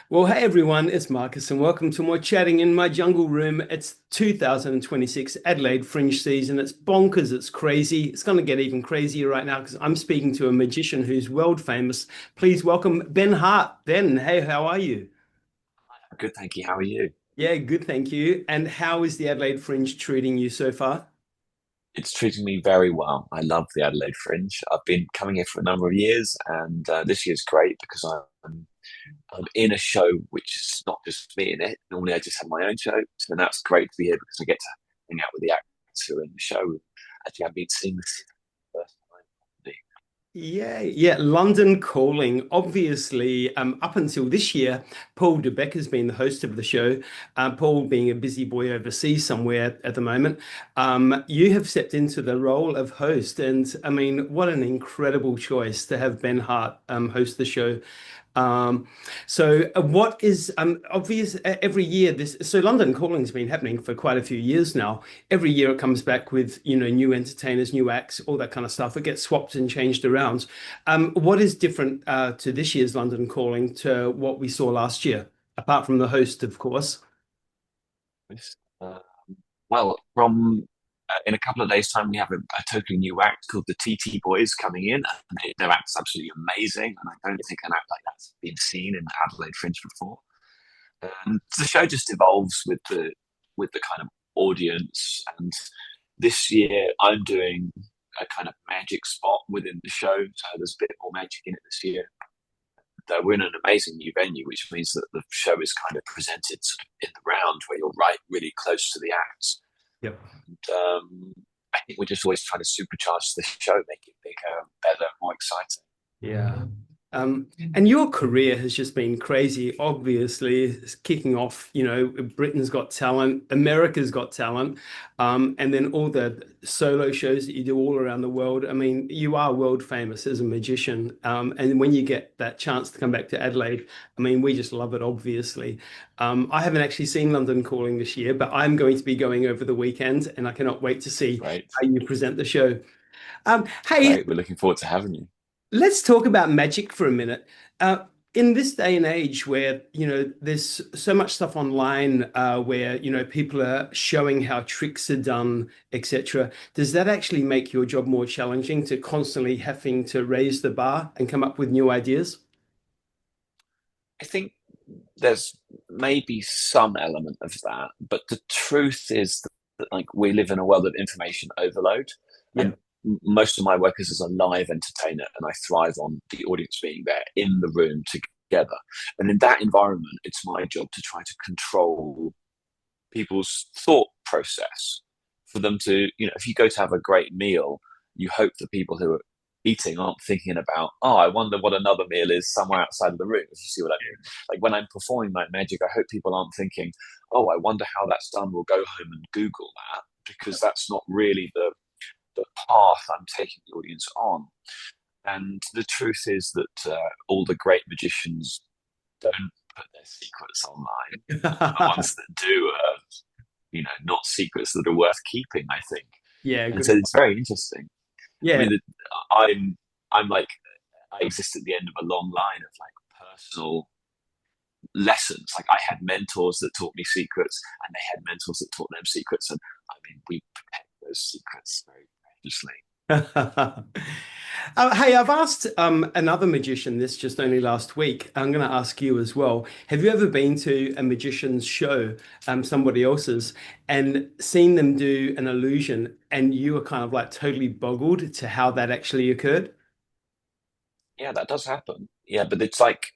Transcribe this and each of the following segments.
Well, hey everyone, it's Marcus, and welcome to more chatting in my jungle room. It's 2026 Adelaide Fringe season. It's bonkers, it's crazy. It's going to get even crazier right now because I'm speaking to a magician who's world famous. Please welcome Ben Hart. Ben, hey, how are you? Good, thank you. How are you? Yeah, good, thank you. And how is the Adelaide Fringe treating you so far? It's treating me very well. I love the Adelaide Fringe. I've been coming here for a number of years, and this year's great because I'm in a show which is not just me in it. Normally, I just have my own show, so that's great to be here because I get to hang out with the actors who are in the show. Actually, I've been seeing this first time. Yeah, yeah. London Calling. Obviously, up until this year, Paul DeBeck has been the host of the show. Paul being a busy boy overseas somewhere at the moment. You have stepped into the role of host, and I mean, what an incredible choice to have Ben Hart host the show. Um, what is obvious every year this so London Calling's been happening for quite a few years now. Every year it comes back with, new entertainers, new acts, all that kind of stuff. It gets swapped and changed around. What is different to this year's London Calling to what we saw last year, apart from the host, of course? Uh, well, from in a couple of days' time, we have a totally new act called the TT Boys coming in. Their act's absolutely amazing, and I don't think an act like that's been seen in Adelaide Fringe before. And the show just evolves with the kind of audience. And this year, I'm doing a kind of magic spot within the show, so there's a bit more magic in it this year. We're in an amazing new venue, which means that the show is kind of presented sort of in the round where you're right really close to the acts. Yep. And, I think we're just always trying to supercharge the show, make it bigger, better, more exciting. Yeah. And your career has just been crazy. Obviously, it's kicking off, Britain's Got Talent, America's Got Talent, and then all the solo shows that you do all around the world. I mean, you are world famous as a magician. And when you get that chance to come back to Adelaide, I mean, we just love it, obviously. I haven't actually seen London Calling this year, but I'm going to be going over the weekend, and I cannot wait to see Great, how you present the show. Hey, great. We're looking forward to having you. let's talk about magic for a minute. Uh, in this day and age where, there's so much stuff online where, people are showing how tricks are done, etc. Does that actually make your job more challenging to constantly having to raise the bar and come up with new ideas? I think there's maybe some element of that, but the truth is that like we live in a world of information overload, Yeah. and most of my work is as a live entertainer, and I thrive on the audience being there in the room together. And in that environment, it's my job to try to control people's thought process for them to, if you go to have a great meal, you hope that people who are eating aren't thinking about, oh, I wonder what another meal is somewhere outside of the room, if you see what I mean. Like when I'm performing my magic, I hope people aren't thinking, oh, I wonder how that's done. We'll go home and Google that, because that's not really the path I'm taking the audience on. And the truth is that all the great magicians don't put their secrets online. The ones that do are, not secrets that are worth keeping, I think. Yeah, And so good. it's very interesting. I Yeah, mean, I'm like, I exist at the end of a long line of like personal lessons. Like I had mentors that taught me secrets, and they had mentors that taught them secrets. And I mean, we protect those secrets very preciously. Hey, I've asked another magician this just only last week. I'm going to ask you as well. Have you ever been to a magician's show, somebody else's, and seen them do an illusion, and you were kind of like totally boggled to how that actually occurred? Yeah, that does happen. Yeah, but it's like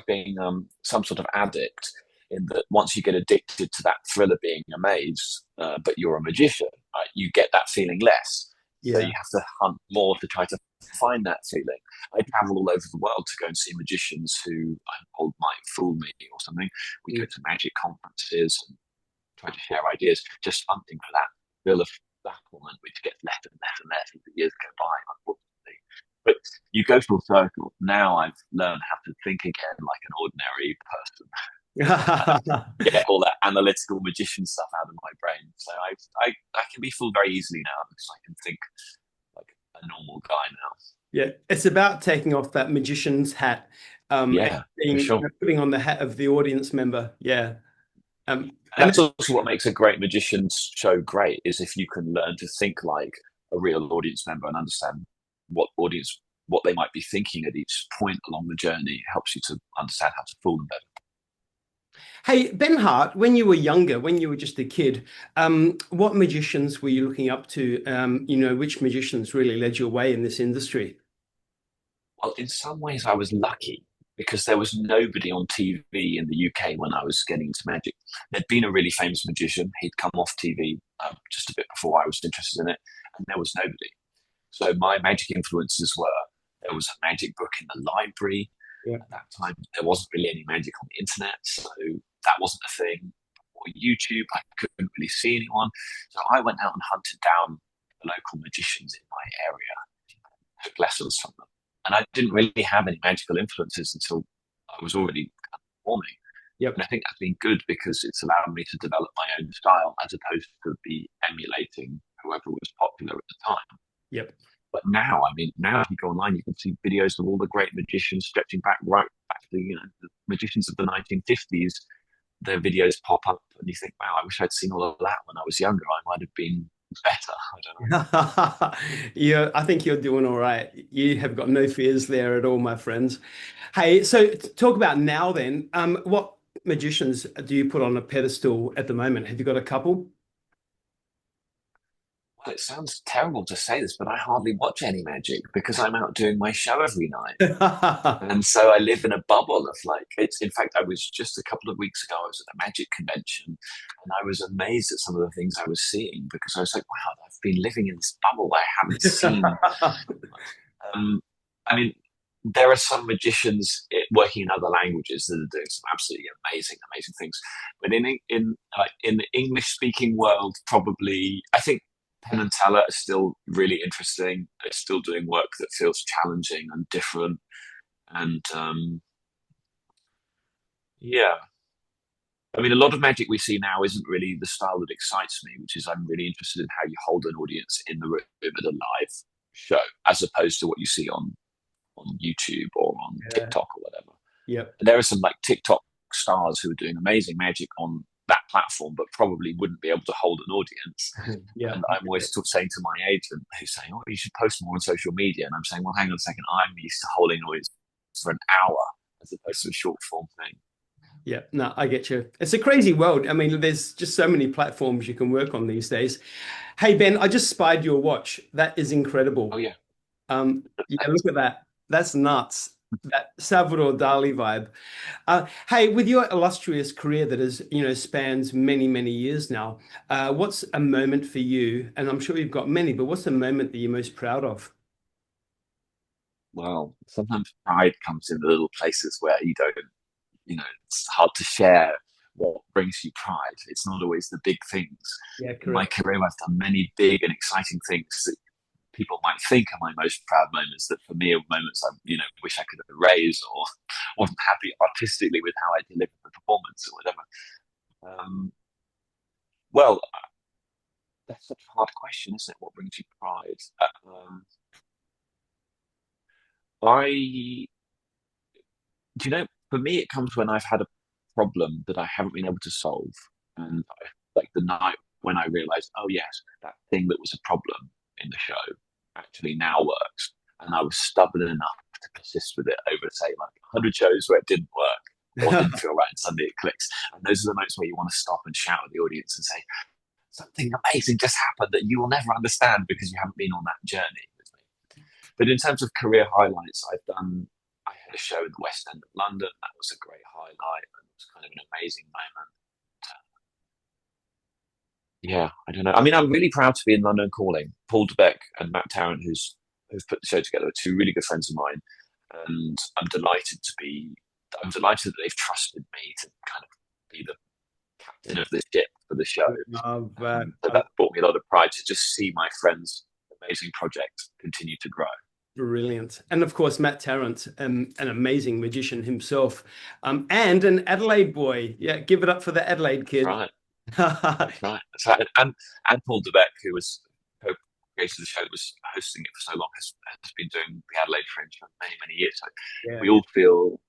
being some sort of addict, in that once you get addicted to that thrill of being amazed, but you're a magician, right, you get that feeling less. So Yeah. you have to hunt more to try to find that feeling. I travel all over the world to go and see magicians who I'm told might fool me or something. We go Mm. to magic conferences and try to share ideas, just hunting for that thrill of bafflement, which gets less and less and less as the years go by, unfortunately. But you go full circle. Now I've learned how to think again like an ordinary person, kind of get all that analytical magician stuff out of my brain. So I can be fooled very easily now because I can think like a normal guy now. Yeah, it's about taking off that magician's hat. and Yeah, for being, sure. putting on the hat of the audience member. Yeah. And And that's also what makes a great magician's show great, is if you can learn to think like a real audience member and understand what they might be thinking at each point along the journey. It helps you to understand how to fool them better. hey, Ben Hart, when you were younger, when you were just a kid, what magicians were you looking up to? Which magicians really led your way in this industry? Well, in some ways, I was lucky because there was nobody on TV in the UK when I was getting into magic. There'd been a really famous magician. He'd come off TV just a bit before I was interested in it, and there was nobody. So my magic influences were, there was a magic book in the library. Yeah. At that time, there wasn't really any magic on the internet, so that wasn't a thing. Or YouTube, I couldn't really see anyone. So I went out and hunted down the local magicians in my area, took lessons from them. And I didn't really have any magical influences until I was already kind of performing. Yep. And I think that's been good because it's allowed me to develop my own style as opposed to be emulating whoever was popular at the time. Yep. But now, I mean, now if you go online, you can see videos of all the great magicians stretching back right back to the magicians of the 1950s. Their videos pop up, and you think, "Wow, I wish I'd seen all of that when I was younger. I might have been better." I don't know. Yeah, I think you're doing all right. You have got no fears there at all, my friends. Hey, so talk about now then. What magicians do you put on a pedestal at the moment? Have you got a couple? Well, it sounds terrible to say this, but I hardly watch any magic because I'm out doing my show every night. And so I live in a bubble of like, it's, in fact, I was just a couple of weeks ago, I was at a magic convention and I was amazed at some of the things I was seeing because I was like, wow, I've been living in this bubble. I haven't seen. Um, I mean, there are some magicians working in other languages that are doing some absolutely amazing, amazing things. But in the English speaking world, probably, I think Penn and Teller are still really interesting. They're still doing work that feels challenging and different. And yeah, I mean, a lot of magic we see now isn't really the style that excites me, which is I'm really interested in how you hold an audience in the room at a live show, as opposed to what you see on YouTube or on Yeah. TikTok or whatever. Yep. And there are some like TikTok stars who are doing amazing magic on that platform, but probably wouldn't be able to hold an audience. Yeah. And I'm always sort of saying to my agent, who's saying, "Oh, you should post more on social media." And I'm saying, "Well, hang on a second. I'm used to holding an audience for an hour as opposed to a short form thing." Yeah, no, I get you. It's a crazy world. I mean, there's just so many platforms you can work on these days. Hey, Ben, I just spied your watch. That is Oh incredible. yeah, Yeah, look at that. That's nuts. That Salvador Dali vibe. Hey, with your illustrious career that has, spans many, many years now, what's a moment for you? And I'm sure you've got many, but what's a moment that you're most proud of? well, sometimes pride comes in the little places where you don't, it's hard to share what brings you pride. It's not always the big things. Yeah, In my correct. career, I've done many big and exciting things that people might think are my most proud moments that for me are moments I, wish I could erase or wasn't happy artistically with how I delivered the performance or whatever. Um, well, that's such a hard question, isn't it? What brings you pride? I, for me, it comes when I've had a problem that I haven't been able to solve. And like the night when I realized, oh, yes, that thing that was a problem in the show actually now works. And I was stubborn enough to persist with it over, say, like 100 shows where it didn't work or didn't feel right, and suddenly it clicks. And those are the moments where you want to stop and shout at the audience and say, something amazing just happened that you will never understand because you haven't been on that journey with me. But in terms of career highlights, I had a show in the West End of London. That was a great highlight. And it was kind of an amazing moment. Yeah, I don't know. I mean, I'm really proud to be in London Calling. Paul DeBeck and Matt Tarrant, who've put the show together, are two really good friends of mine, and I'm delighted that they've trusted me to kind of be the captain of this ship for the show. Love So that brought me a lot of pride to just see my friends' amazing project continue to grow. Brilliant. And of course, Matt Tarrant, an amazing magician himself, and an Adelaide boy. Yeah, give it up for the Adelaide That's kid. right. That's right. That's right. And Paul DeBeck, who was co-created the show, was hosting it for so long, has been doing the Adelaide Fringe for many, many years. So Yeah, we all feel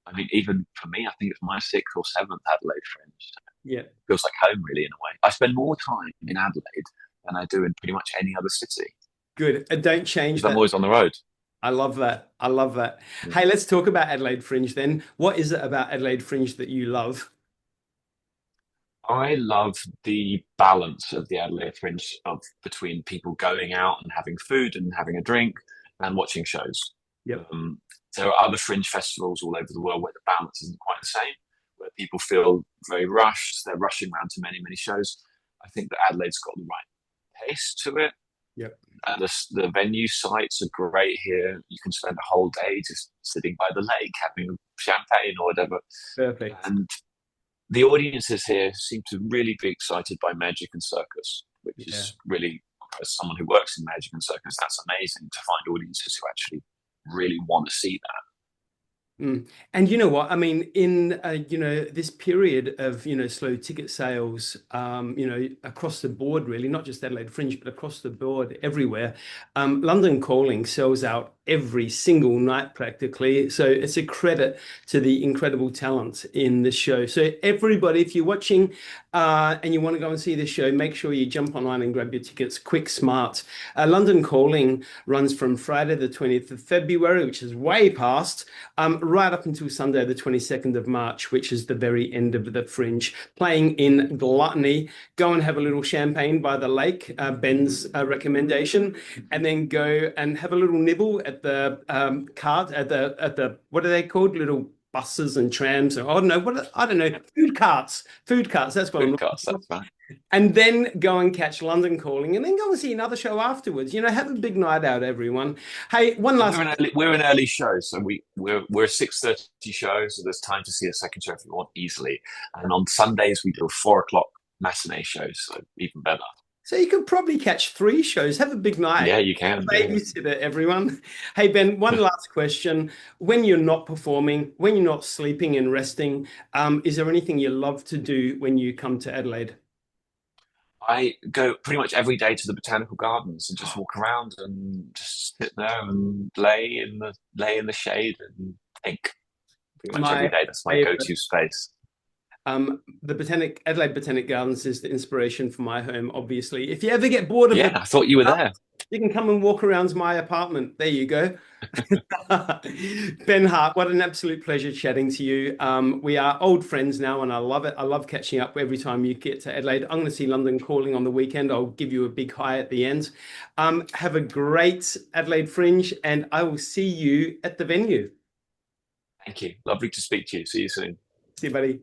I mean, even for me, I think it's my sixth or seventh Adelaide Fringe. Yeah, Feels like home, really, in a way. I spend more time in Adelaide than I do in pretty much any other city good. Don't change because I'm that. always on the road. I love that. I love that. Yeah. Hey, let's talk about Adelaide Fringe then. What is it about Adelaide Fringe that you love? I love the balance of the Adelaide Fringe of between people going out and having food and having a drink and watching shows. Yep. Um, there are other fringe festivals all over the world where the balance isn't quite the same, where people feel very rushed. They're rushing around to many, many shows. I think that Adelaide's got the right pace to it. Yep. And the venue sites are great here. You can spend a whole day just sitting by the lake having champagne or whatever. Perfect. And the audiences here seem to really be excited by magic and circus, which Yeah. is really, as someone who works in magic and circus, that's amazing to find audiences who actually really want to see that. Mm. And you know what? I mean, in this period of slow ticket sales, across the board, really, not just Adelaide Fringe, but across the board, everywhere, London Calling sells out every single night practically. So it's a credit to the incredible talent in the show. So everybody, if you're watching and you want to go and see this show, make sure you jump online and grab your tickets quick, smart. London Calling runs from Friday the 20th of February, which is way past, right up until Sunday the 22nd of March, which is the very end of the Fringe, playing in Gluttony. Go and have a little champagne by the lake, Ben's recommendation, and then go and have a little nibble at the cart at the what are they called? Little buses and trams, or I don't know, food carts. That's what I'm Food looking carts, for. that's right. And then go and catch London Calling, and then go and see another show afterwards. Have a big night out, everyone. Hey, one last. We're an early show, so we're a 6:30 show, so there's time to see a second show if you want easily. And on Sundays we do a 4 o'clock matinee show, so even better. So you can probably catch 3 shows. Have a big night. Yeah, you can. Yeah. Babysitter, everyone. Hey, Ben, one last question. When you're not performing, when you're not sleeping and resting, is there anything you love to do when you come to Adelaide? I go pretty much every day to the botanical gardens and just walk around and just sit there and lay in the shade and think. Pretty much every My day. That's my favorite. go-to space. The Adelaide Botanic Gardens is the inspiration for my home, obviously. If you ever get bored of Yeah, I thought you were there. you can come and walk around my apartment. There you go. Ben Hart, what an absolute pleasure chatting to you. We are old friends now, and I love it. I love catching up every time you get to Adelaide. I'm going to see London Calling on the weekend. I'll give you a big hi at the end. Have a great Adelaide Fringe, and I will see you at the venue. Thank you. Lovely to speak to you. See you soon. See you, buddy.